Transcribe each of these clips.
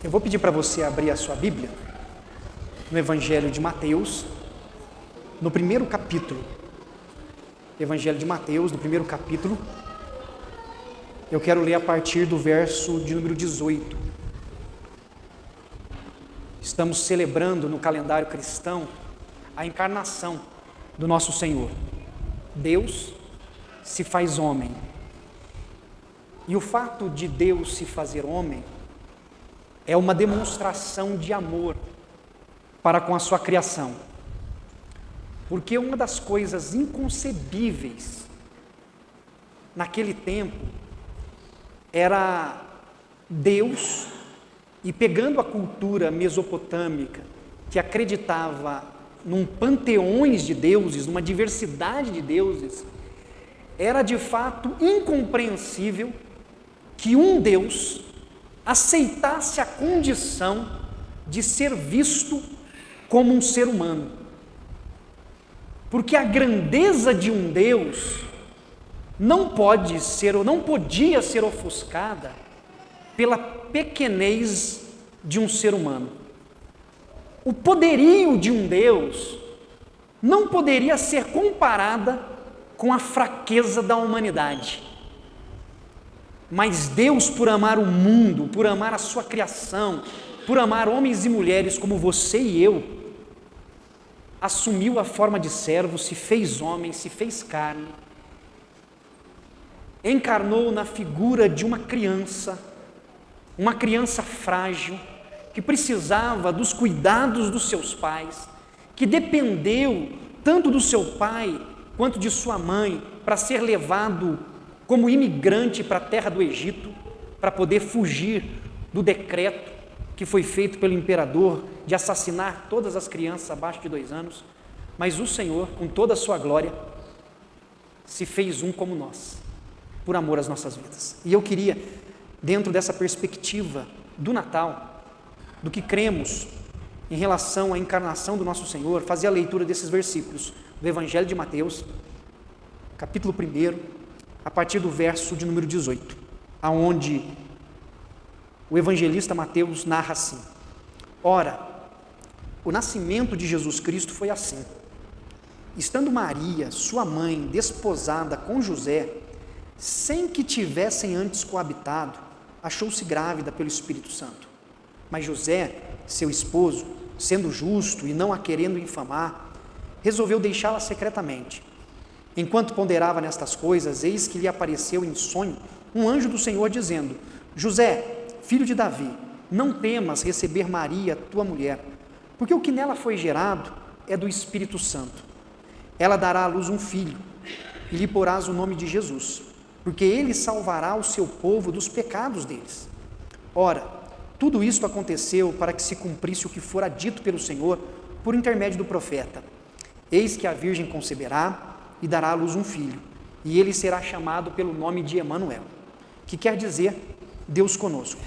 Eu vou pedir para você abrir a sua Bíblia no Evangelho de Mateus, no primeiro capítulo. Evangelho de Mateus, no primeiro capítulo. Eu quero ler a partir do verso de número 18. Estamos celebrando no calendário cristão a encarnação do nosso Senhor. Deus se faz homem. E o fato de Deus se fazer homem é uma demonstração de amor para com a sua criação. Porque uma das coisas inconcebíveis naquele tempo era Deus, e pegando a cultura mesopotâmica, que acreditava num panteões de deuses, numa diversidade de deuses, era de fato incompreensível que um Deus aceitasse a condição de ser visto como um ser humano. Porque a grandeza de um Deus não pode ser ou não podia ser ofuscada pela pequenez de um ser humano. O poderio de um Deus não poderia ser comparada com a fraqueza da humanidade. Mas Deus, por amar o mundo, por amar a sua criação, por amar homens e mulheres como você e eu, assumiu a forma de servo, se fez homem, se fez carne, encarnou na figura de uma criança frágil, que precisava dos cuidados dos seus pais, que dependeu tanto do seu pai quanto de sua mãe para ser levado como imigrante para a terra do Egito, para poder fugir do decreto que foi feito pelo imperador de assassinar todas as crianças abaixo de 2 anos. Mas o Senhor, com toda a sua glória, se fez um como nós, por amor às nossas vidas. E eu queria, dentro dessa perspectiva do Natal, do que cremos em relação à encarnação do nosso Senhor, fazer a leitura desses versículos do Evangelho de Mateus, capítulo 1, a partir do verso de número 18, aonde o evangelista Mateus narra assim: Ora, o nascimento de Jesus Cristo foi assim. Estando Maria, sua mãe, desposada com José, sem que tivessem antes coabitado, achou-se grávida pelo Espírito Santo. Mas José, seu esposo, sendo justo e não a querendo infamar, resolveu deixá-la secretamente. Enquanto ponderava nestas coisas, eis que lhe apareceu em sonho um anjo do Senhor dizendo: José, filho de Davi, não temas receber Maria, tua mulher, porque o que nela foi gerado é do Espírito Santo. Ela dará à luz um filho, e lhe porás o nome de Jesus, porque ele salvará o seu povo dos pecados deles. Ora, tudo isto aconteceu para que se cumprisse o que fora dito pelo Senhor por intermédio do profeta: Eis que a virgem conceberá e dará à luz um filho, e ele será chamado pelo nome de Emanuel, que quer dizer Deus conosco.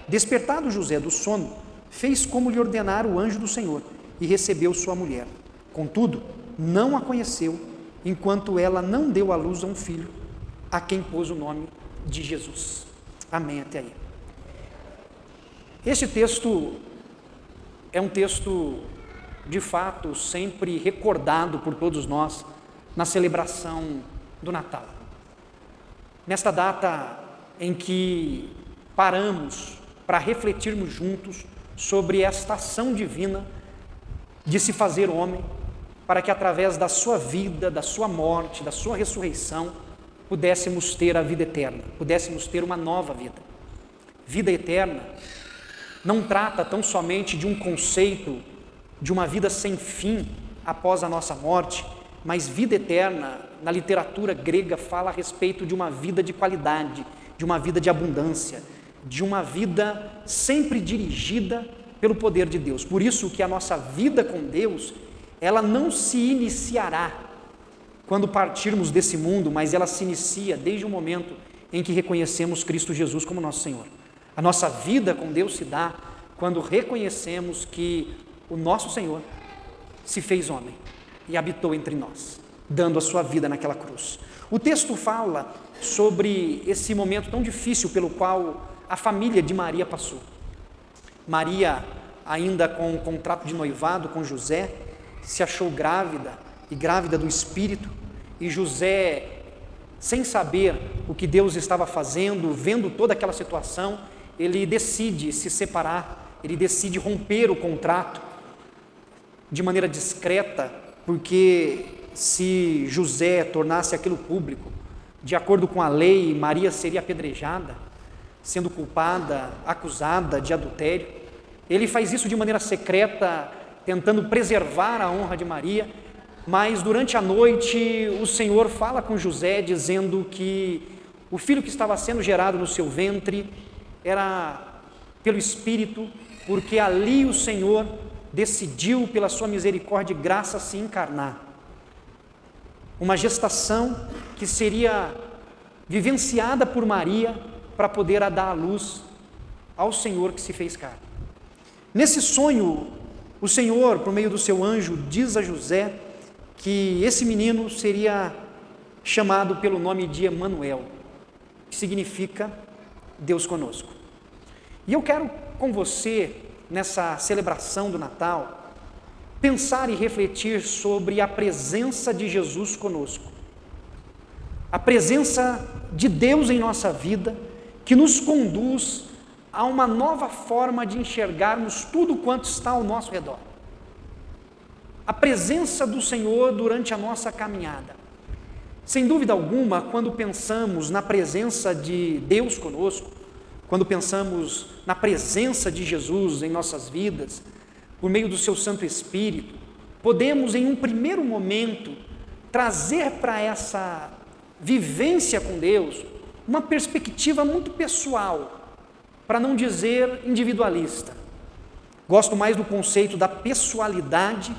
Despertado José do sono, fez como lhe ordenara o anjo do Senhor, e recebeu sua mulher. Contudo, não a conheceu, enquanto ela não deu à luz a um filho, a quem pôs o nome de Jesus. Amém até aí. Este texto é um texto, de fato, sempre recordado por todos nós na celebração do Natal. Nesta data em que paramos para refletirmos juntos sobre esta ação divina de se fazer homem, para que através da sua vida, da sua morte, da sua ressurreição, pudéssemos ter a vida eterna, pudéssemos ter uma nova vida. Vida eterna não trata tão somente de um conceito de uma vida sem fim após a nossa morte, mas vida eterna, na literatura grega, fala a respeito de uma vida de qualidade, de uma vida de abundância, de uma vida sempre dirigida pelo poder de Deus. Por isso que a nossa vida com Deus, ela não se iniciará quando partirmos desse mundo, mas ela se inicia desde o momento em que reconhecemos Cristo Jesus como nosso Senhor. A nossa vida com Deus se dá quando reconhecemos que o nosso Senhor se fez homem e habitou entre nós, dando a sua vida naquela cruz. O texto fala sobre esse momento tão difícil pelo qual a família de Maria passou. Maria, ainda com um contrato de noivado com José, se achou grávida, e grávida do Espírito, e José, sem saber o que Deus estava fazendo, vendo toda aquela situação, ele decide se separar, ele decide romper o contrato de maneira discreta, porque se José tornasse aquilo público, de acordo com a lei, Maria seria apedrejada, sendo culpada, acusada de adultério. Ele faz isso de maneira secreta, tentando preservar a honra de Maria, mas durante a noite o Senhor fala com José, dizendo que o filho que estava sendo gerado no seu ventre era pelo Espírito, porque ali o Senhor decidiu, pela sua misericórdia e graça, se encarnar. Uma gestação que seria vivenciada por Maria para poder dar à luz ao Senhor que se fez carne. Nesse sonho, o Senhor, por meio do seu anjo, diz a José que esse menino seria chamado pelo nome de Emanuel, que significa Deus conosco. E eu quero com você, nessa celebração do Natal, pensar e refletir sobre a presença de Jesus conosco. A presença de Deus em nossa vida, que nos conduz a uma nova forma de enxergarmos tudo quanto está ao nosso redor. A presença do Senhor durante a nossa caminhada. Sem dúvida alguma, quando pensamos na presença de Deus conosco, quando pensamos na presença de Jesus em nossas vidas, por meio do seu Santo Espírito, podemos em um primeiro momento trazer para essa vivência com Deus uma perspectiva muito pessoal, para não dizer individualista. Gosto mais do conceito da pessoalidade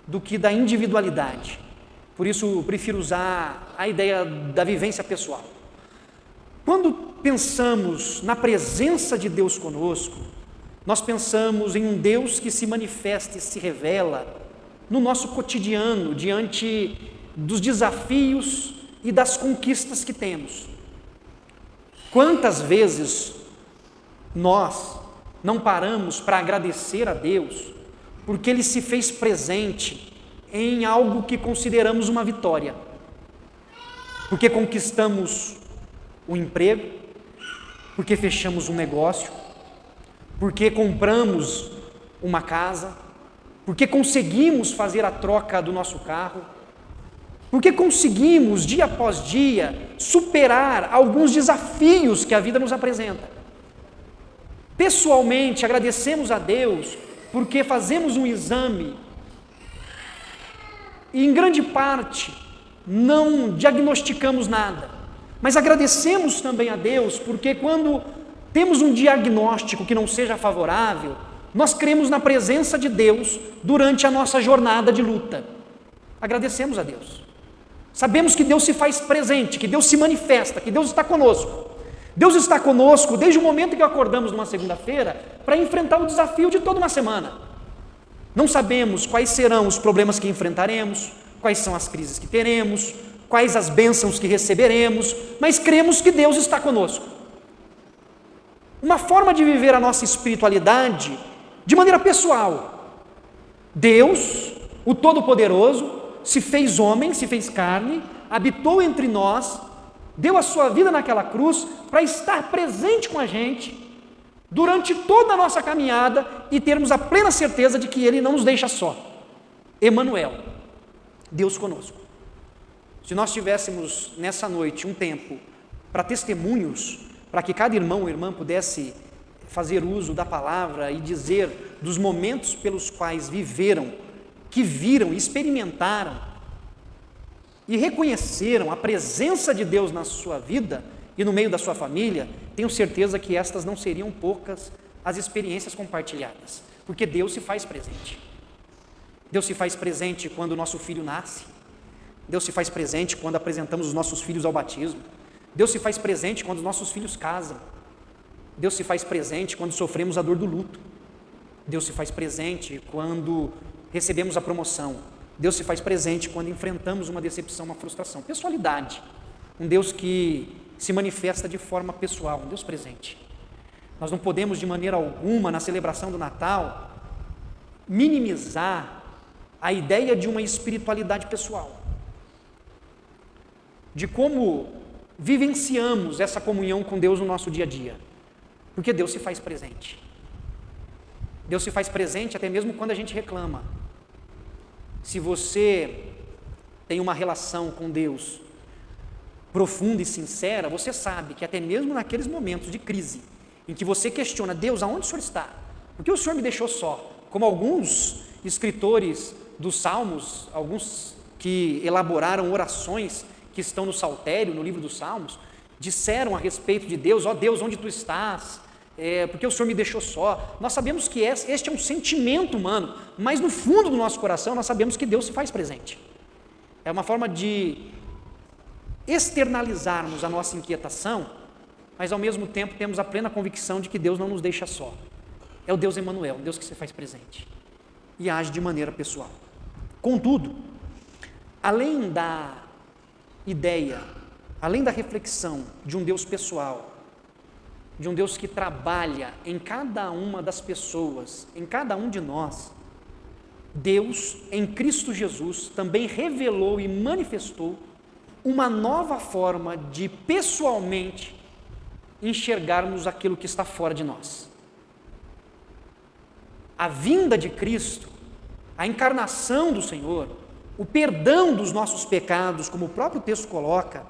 do que da individualidade. Por isso, prefiro usar a ideia da vivência pessoal. Quando pensamos na presença de Deus conosco, nós pensamos em um Deus que se manifesta e se revela no nosso cotidiano, diante dos desafios e das conquistas que temos. Quantas vezes nós não paramos para agradecer a Deus porque Ele se fez presente em algo que consideramos uma vitória, porque conquistamos um emprego, porque fechamos um negócio, porque compramos uma casa, porque conseguimos fazer a troca do nosso carro, porque conseguimos dia após dia superar alguns desafios que a vida nos apresenta. Pessoalmente agradecemos a Deus porque fazemos um exame e em grande parte não diagnosticamos nada, mas agradecemos também a Deus porque quando temos um diagnóstico que não seja favorável, nós cremos na presença de Deus durante a nossa jornada de luta. Agradecemos a Deus. Sabemos que Deus se faz presente, que Deus se manifesta, que Deus está conosco. Deus está conosco desde o momento que acordamos numa segunda-feira para enfrentar o desafio de toda uma semana. Não sabemos quais serão os problemas que enfrentaremos, quais são as crises que teremos, quais as bênçãos que receberemos, mas cremos que Deus está conosco. Uma forma de viver a nossa espiritualidade de maneira pessoal. Deus, o Todo-Poderoso, se fez homem, se fez carne, habitou entre nós, deu a sua vida naquela cruz para estar presente com a gente durante toda a nossa caminhada e termos a plena certeza de que Ele não nos deixa só. Emanuel, Deus conosco. Se nós tivéssemos nessa noite um tempo para testemunhos, para que cada irmão ou irmã pudesse fazer uso da palavra e dizer dos momentos pelos quais viveram, que viram, experimentaram e reconheceram a presença de Deus na sua vida e no meio da sua família, tenho certeza que estas não seriam poucas as experiências compartilhadas, porque Deus se faz presente. Deus se faz presente quando o nosso filho nasce, Deus se faz presente quando apresentamos os nossos filhos ao batismo, Deus se faz presente quando os nossos filhos casam, Deus se faz presente quando sofremos a dor do luto, Deus se faz presente quando recebemos a promoção, Deus se faz presente quando enfrentamos uma decepção, uma frustração. Pessoalidade, um Deus que se manifesta de forma pessoal, um Deus presente. nós não podemos de maneira alguma, na celebração do Natal, minimizar a ideia de uma espiritualidade pessoal, de como vivenciamos essa comunhão com Deus no nosso dia a dia, porque Deus se faz presente. Deus se faz presente até mesmo quando a gente reclama. Se você tem uma relação com Deus profunda e sincera, você sabe que até mesmo naqueles momentos de crise, em que você questiona, Deus, aonde o Senhor está? Por que o Senhor me deixou só? Como alguns escritores dos Salmos, alguns que elaboraram orações que estão no Saltério, no livro dos Salmos, disseram a respeito de Deus, ó Deus, onde tu estás? Porque o Senhor me deixou só. Nós sabemos que este é um sentimento humano, mas no fundo do nosso coração nós sabemos que Deus se faz presente. É uma forma de externalizarmos a nossa inquietação, mas ao mesmo tempo temos a plena convicção de que Deus não nos deixa só. É o Deus Emanuel, um Deus que se faz presente e age de maneira pessoal. Contudo, além da ideia, além da reflexão de um Deus pessoal, de um Deus que trabalha em cada uma das pessoas, em cada um de nós, Deus, em Cristo Jesus, também revelou e manifestou uma nova forma de pessoalmente enxergarmos aquilo que está fora de nós. A vinda de Cristo, a encarnação do Senhor, o perdão dos nossos pecados, como o próprio texto coloca,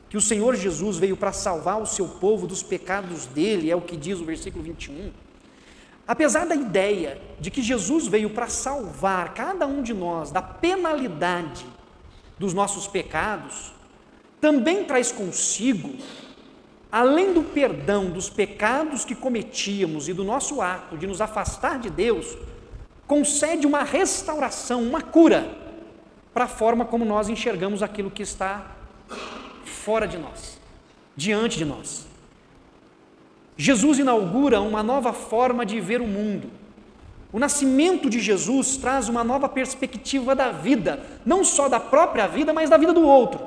que o Senhor Jesus veio para salvar o seu povo dos pecados dele, é o que diz o versículo 21. Apesar da ideia de que Jesus veio para salvar cada um de nós da penalidade dos nossos pecados, também traz consigo, além do perdão dos pecados que cometíamos e do nosso ato de nos afastar de Deus, concede uma restauração, uma cura para a forma como nós enxergamos aquilo que está fora de nós, diante de nós. Jesus inaugura uma nova forma de ver o mundo. O nascimento de Jesus traz uma nova perspectiva da vida, não só da própria vida, mas da vida do outro.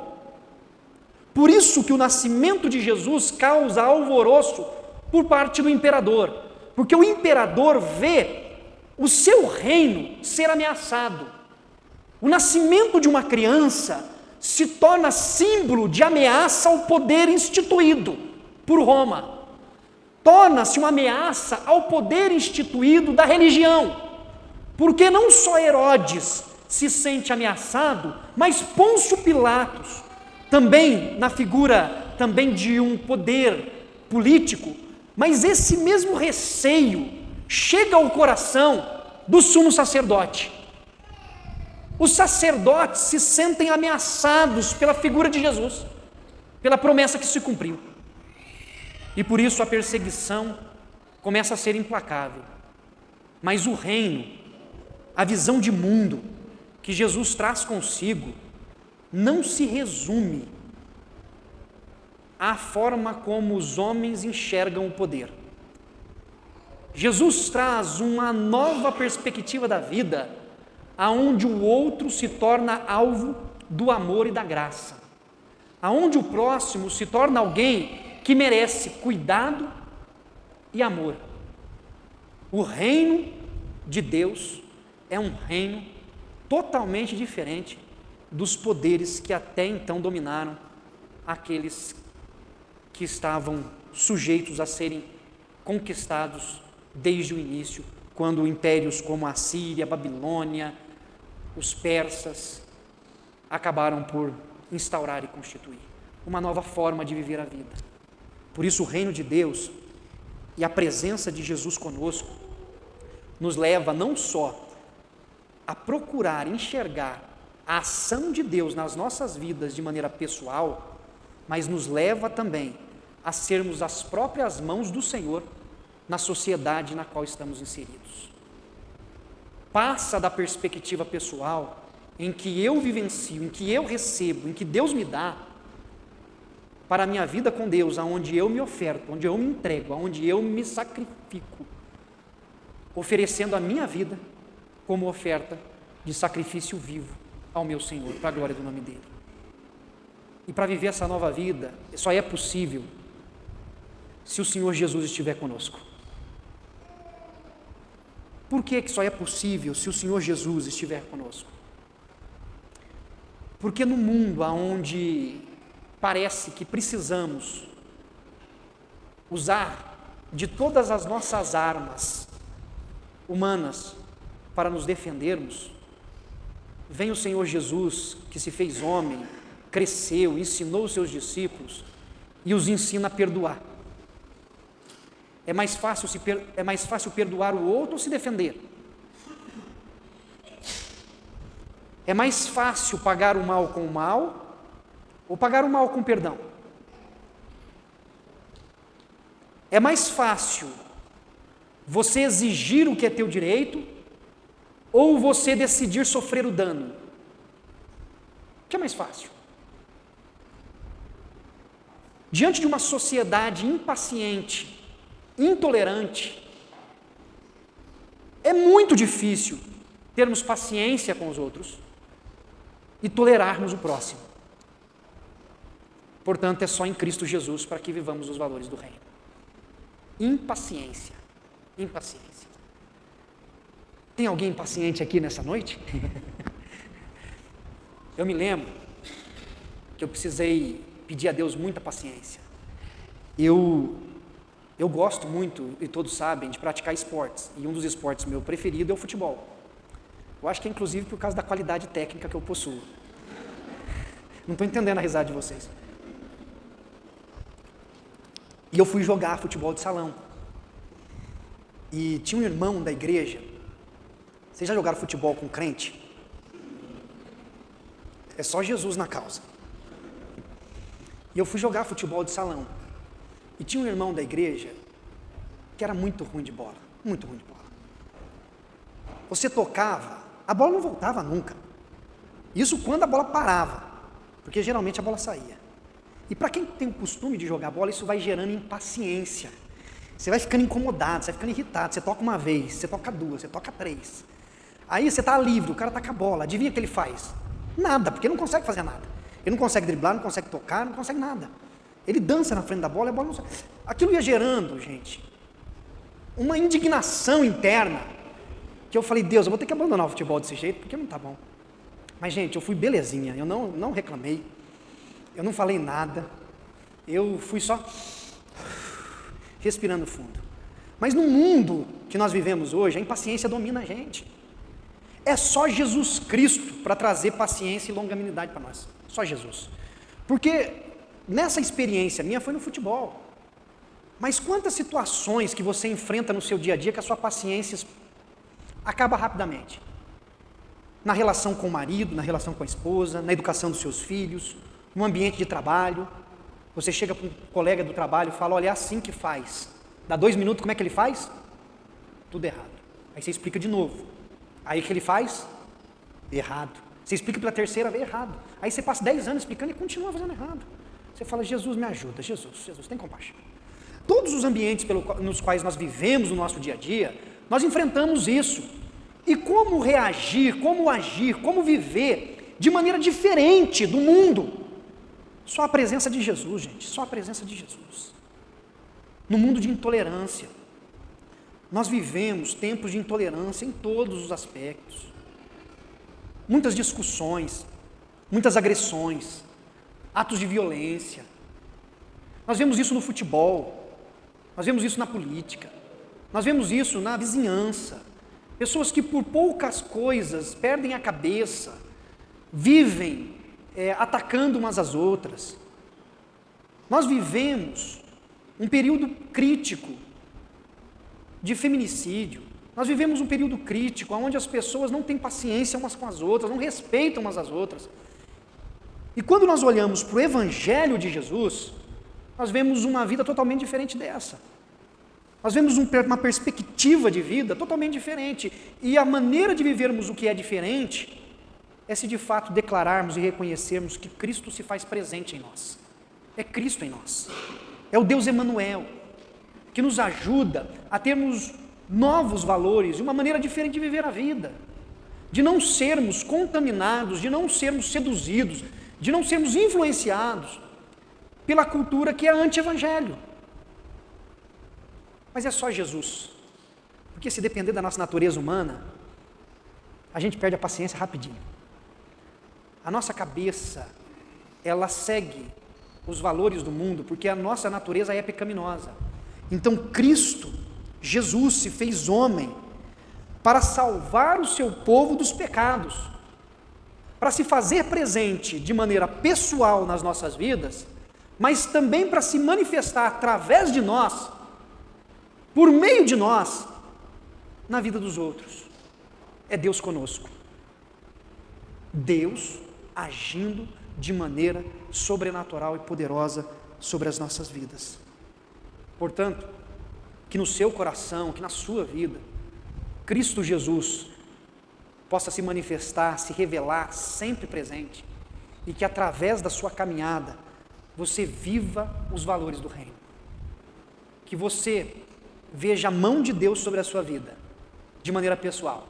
Por isso que o nascimento de Jesus causa alvoroço por parte do imperador, porque o imperador vê o seu reino ser ameaçado. O nascimento de uma criança se torna símbolo de ameaça ao poder instituído por Roma. Torna-se uma ameaça ao poder instituído da religião, porque não só Herodes se sente ameaçado, mas Pôncio Pilatos, também na figura também de um poder político, mas esse mesmo receio chega ao coração do sumo sacerdote. Os sacerdotes se sentem ameaçados pela figura de Jesus, pela promessa que se cumpriu. E por isso a perseguição começa a ser implacável. Mas o reino, a visão de mundo que Jesus traz consigo, não se resume à forma como os homens enxergam o poder. Jesus traz uma nova perspectiva da vida, aonde o outro se torna alvo do amor e da graça, aonde o próximo se torna alguém que merece cuidado e amor. O reino de Deus é um reino totalmente diferente dos poderes que até então dominaram aqueles que estavam sujeitos a serem conquistados desde o início, quando impérios como a Síria, a Babilônia, os persas acabaram por instaurar e constituir uma nova forma de viver a vida. Por isso o reino de Deus e a presença de Jesus conosco nos leva não só a procurar enxergar a ação de Deus nas nossas vidas de maneira pessoal, mas nos leva também a sermos as próprias mãos do Senhor na sociedade na qual estamos inseridos. Passa da perspectiva pessoal, em que eu vivencio, em que eu recebo, em que Deus me dá, para a minha vida com Deus, aonde eu me oferto, onde eu me entrego, aonde eu me sacrifico, oferecendo a minha vida como oferta de sacrifício vivo ao meu Senhor, para a glória do nome dEle. E para viver essa nova vida, só é possível se o Senhor Jesus estiver conosco? Por que só é possível se o Senhor Jesus estiver conosco? Porque no mundo onde parece que precisamos usar de todas as nossas armas humanas para nos defendermos, vem o Senhor Jesus, que se fez homem, cresceu, ensinou os seus discípulos e os ensina a perdoar. É mais fácil perdoar o outro ou se defender? É mais fácil pagar o mal com o mal ou pagar o mal com perdão? É mais fácil você exigir o que é teu direito ou você decidir sofrer o dano? O que é mais fácil? Diante de uma sociedade impaciente, intolerante, é muito difícil termos paciência com os outros e tolerarmos o próximo. Portanto, é só em Cristo Jesus para que vivamos os valores do reino. Impaciência. Impaciência. Tem alguém impaciente aqui nessa noite? Eu me lembro que eu precisei pedir a Deus muita paciência. Eu gosto muito, e todos sabem, de praticar esportes. E um dos esportes meu preferido é o futebol. Eu acho que é inclusive por causa da qualidade técnica que eu possuo. Não estou entendendo a risada de vocês. E eu fui jogar futebol de salão. E tinha um irmão da igreja. Vocês já jogaram futebol com crente? É só Jesus na causa. E eu fui jogar futebol de salão. E tinha um irmão da igreja que era muito ruim de bola. Muito ruim de bola. Você tocava, a bola não voltava nunca. Isso quando a bola parava, porque geralmente a bola saía. E para quem tem o costume de jogar bola, isso vai gerando impaciência. Você vai ficando incomodado, você vai ficando irritado. Você toca uma vez, você toca duas, você toca três. Aí você está livre, o cara está com a bola. Adivinha o que ele faz? Nada, porque ele não consegue fazer nada. Ele não consegue driblar, não consegue tocar, não consegue nada. Ele dança na frente da bola e a bola não sai. Aquilo ia gerando, gente, uma indignação interna, que eu falei, Deus, eu vou ter que abandonar o futebol desse jeito, porque não está bom. Mas, gente, eu fui belezinha, eu não reclamei, eu não falei nada, eu fui só respirando fundo. Mas no mundo que nós vivemos hoje, a impaciência domina a gente. É só Jesus Cristo para trazer paciência e longanimidade para nós. Só Jesus. Porque nessa experiência minha foi no futebol. Mas quantas situações que você enfrenta no seu dia a dia que a sua paciência acaba rapidamente? Na relação com o marido, na relação com a esposa, na educação dos seus filhos, no ambiente de trabalho. Você chega para um colega do trabalho e fala, olha, é assim que faz. Dá 2 minutos, como é que ele faz? Tudo errado. Aí você explica de novo. Aí o que ele faz? Errado. Você explica pela terceira vez, errado. Aí você passa 10 anos explicando e continua fazendo errado. Você fala, Jesus me ajuda, Jesus, tem compaixão. Todos os ambientes nos quais nós vivemos no nosso dia a dia, nós enfrentamos isso. E como reagir, como agir, como viver de maneira diferente do mundo? Só a presença de Jesus, gente, só a presença de Jesus. No mundo de intolerância, nós vivemos tempos de intolerância em todos os aspectos. Muitas discussões, muitas agressões, atos de violência. Nós vemos isso no futebol, nós vemos isso na política, nós vemos isso na vizinhança. Pessoas que por poucas coisas perdem a cabeça, vivem atacando umas às outras. Nós vivemos um período crítico de feminicídio. Nós vivemos um período crítico onde as pessoas não têm paciência umas com as outras, não respeitam umas às outras. E quando nós olhamos para o Evangelho de Jesus, nós vemos uma vida totalmente diferente dessa. Nós vemos uma perspectiva de vida totalmente diferente. E a maneira de vivermos o que é diferente é se de fato declararmos e reconhecermos que Cristo se faz presente em nós. É Cristo em nós. É o Deus Emanuel, que nos ajuda a termos novos valores e uma maneira diferente de viver a vida. De não sermos contaminados, de não sermos seduzidos, de não sermos influenciados pela cultura que é anti-evangelho. Mas é só Jesus. Porque se depender da nossa natureza humana, a gente perde a paciência rapidinho. A nossa cabeça, ela segue os valores do mundo, porque a nossa natureza é pecaminosa. Então Cristo, Jesus, se fez homem para salvar o seu povo dos pecados, para se fazer presente de maneira pessoal nas nossas vidas, mas também para se manifestar através de nós, por meio de nós, na vida dos outros. É Deus conosco. Deus agindo de maneira sobrenatural e poderosa sobre as nossas vidas. Portanto, que no seu coração, que na sua vida, Cristo Jesus possa se manifestar, se revelar sempre presente, e que através da sua caminhada você viva os valores do reino. Que você veja a mão de Deus sobre a sua vida, de maneira pessoal,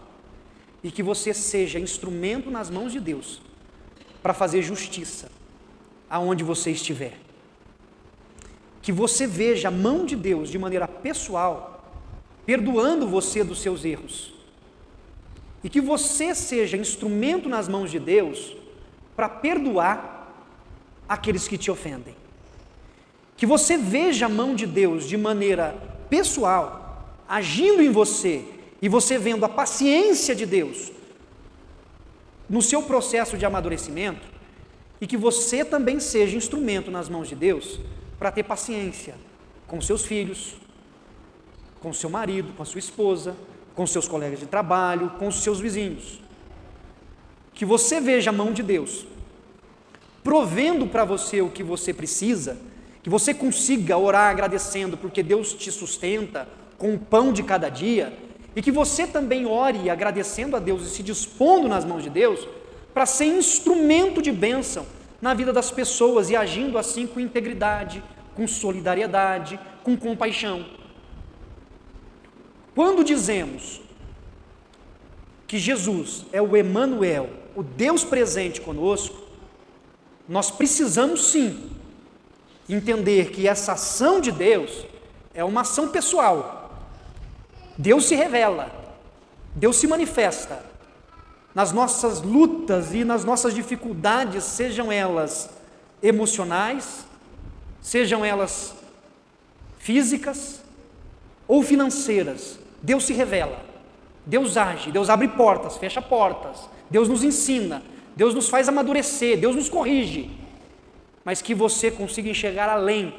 e que você seja instrumento nas mãos de Deus para fazer justiça aonde você estiver. Que você veja a mão de Deus de maneira pessoal, perdoando você dos seus erros. E que você seja instrumento nas mãos de Deus para perdoar aqueles que te ofendem. Que você veja a mão de Deus de maneira pessoal, agindo em você, e você vendo a paciência de Deus no seu processo de amadurecimento, e que você também seja instrumento nas mãos de Deus para ter paciência com seus filhos, com seu marido, com a sua esposa, com seus colegas de trabalho, com os seus vizinhos. Que você veja a mão de Deus provendo para você o que você precisa, que você consiga orar agradecendo porque Deus te sustenta com o pão de cada dia, e que você também ore agradecendo a Deus e se dispondo nas mãos de Deus para ser instrumento de bênção na vida das pessoas e agindo assim com integridade, com solidariedade, com compaixão. Quando dizemos que Jesus é o Emanuel, o Deus presente conosco, nós precisamos sim entender que essa ação de Deus é uma ação pessoal. Deus se revela, Deus se manifesta nas nossas lutas e nas nossas dificuldades, sejam elas emocionais, sejam elas físicas ou financeiras. Deus se revela, Deus age, Deus abre portas, fecha portas, Deus nos ensina, Deus nos faz amadurecer, Deus nos corrige, mas que você consiga enxergar além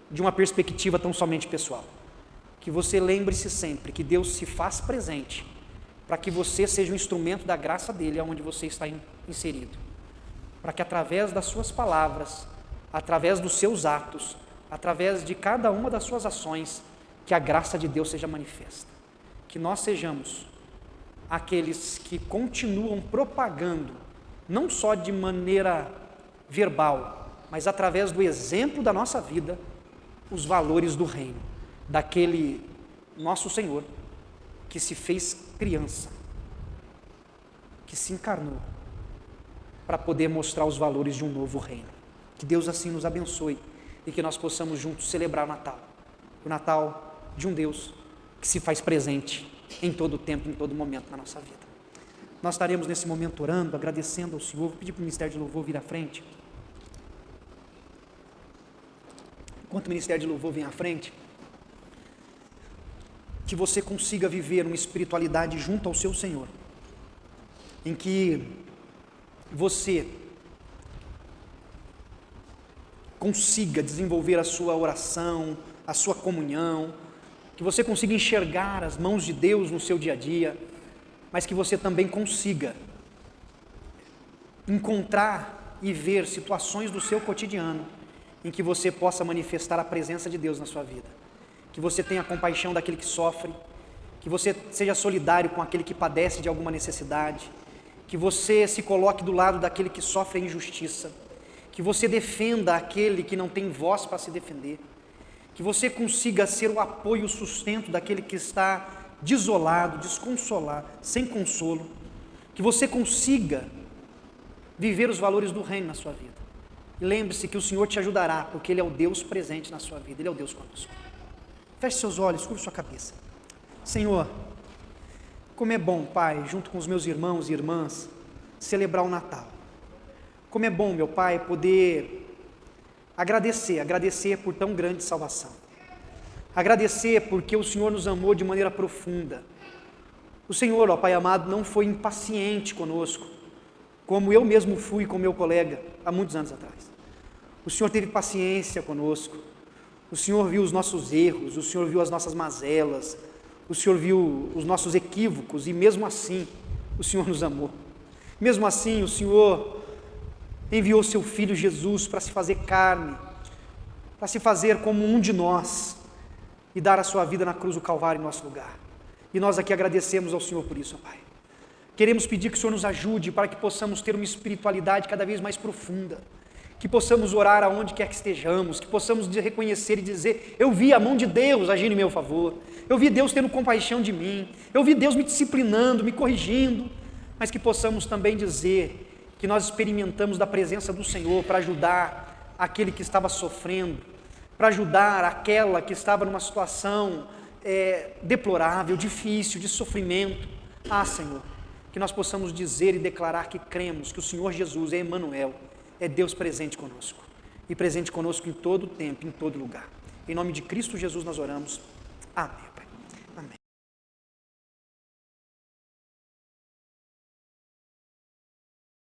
de uma perspectiva tão somente pessoal. Que você lembre-se sempre que Deus se faz presente para que você seja um instrumento da graça dele aonde você está inserido, para que através das suas palavras, através dos seus atos, através de cada uma das suas ações, que a graça de Deus seja manifesta. Que nós sejamos aqueles que continuam propagando, não só de maneira verbal, mas através do exemplo da nossa vida, os valores do reino, daquele nosso Senhor, que se fez criança, que se encarnou, para poder mostrar os valores de um novo reino. Que Deus assim nos abençoe, e que nós possamos juntos celebrar o Natal de um Deus que se faz presente em todo tempo, em todo momento na nossa vida. Nós estaremos nesse momento orando, agradecendo ao Senhor. Vou pedir para o Ministério de Louvor vir à frente. Enquanto o Ministério de Louvor vem à frente, que você consiga viver uma espiritualidade junto ao seu Senhor, em que você consiga desenvolver a sua oração, a sua comunhão, que você consiga enxergar as mãos de Deus no seu dia a dia, mas que você também consiga encontrar e ver situações do seu cotidiano em que você possa manifestar a presença de Deus na sua vida. Que você tenha compaixão daquele que sofre, que você seja solidário com aquele que padece de alguma necessidade, que você se coloque do lado daquele que sofre a injustiça, que você defenda aquele que não tem voz para se defender, que você consiga ser o apoio e o sustento daquele que está desolado, desconsolado, sem consolo, que você consiga viver os valores do reino na sua vida. E lembre-se que o Senhor te ajudará, porque Ele é o Deus presente na sua vida, Ele é o Deus conosco. Feche seus olhos, curva sua cabeça. Senhor, como é bom, Pai, junto com os meus irmãos e irmãs, celebrar o Natal. Como é bom, meu Pai, poder agradecer por tão grande salvação. Agradecer porque o Senhor nos amou de maneira profunda. O Senhor, ó Pai amado, não foi impaciente conosco, como eu mesmo fui com meu colega há muitos anos atrás. O Senhor teve paciência conosco. O Senhor viu os nossos erros, o Senhor viu as nossas mazelas, o Senhor viu os nossos equívocos e mesmo assim o Senhor nos amou. Mesmo assim o Senhor enviou seu Filho Jesus para se fazer carne, para se fazer como um de nós e dar a sua vida na cruz do Calvário em nosso lugar. E nós aqui agradecemos ao Senhor por isso, ó Pai. Queremos pedir que o Senhor nos ajude para que possamos ter uma espiritualidade cada vez mais profunda, que possamos orar aonde quer que estejamos, que possamos reconhecer e dizer: eu vi a mão de Deus agindo em meu favor, eu vi Deus tendo compaixão de mim, eu vi Deus me disciplinando, me corrigindo, mas que possamos também dizer que nós experimentamos da presença do Senhor para ajudar aquele que estava sofrendo, para ajudar aquela que estava numa situação deplorável, difícil, de sofrimento. Senhor, que nós possamos dizer e declarar que cremos que o Senhor Jesus é Emmanuel, é Deus presente conosco, e presente conosco em todo o tempo, em todo lugar. Em nome de Cristo Jesus nós oramos. Amém.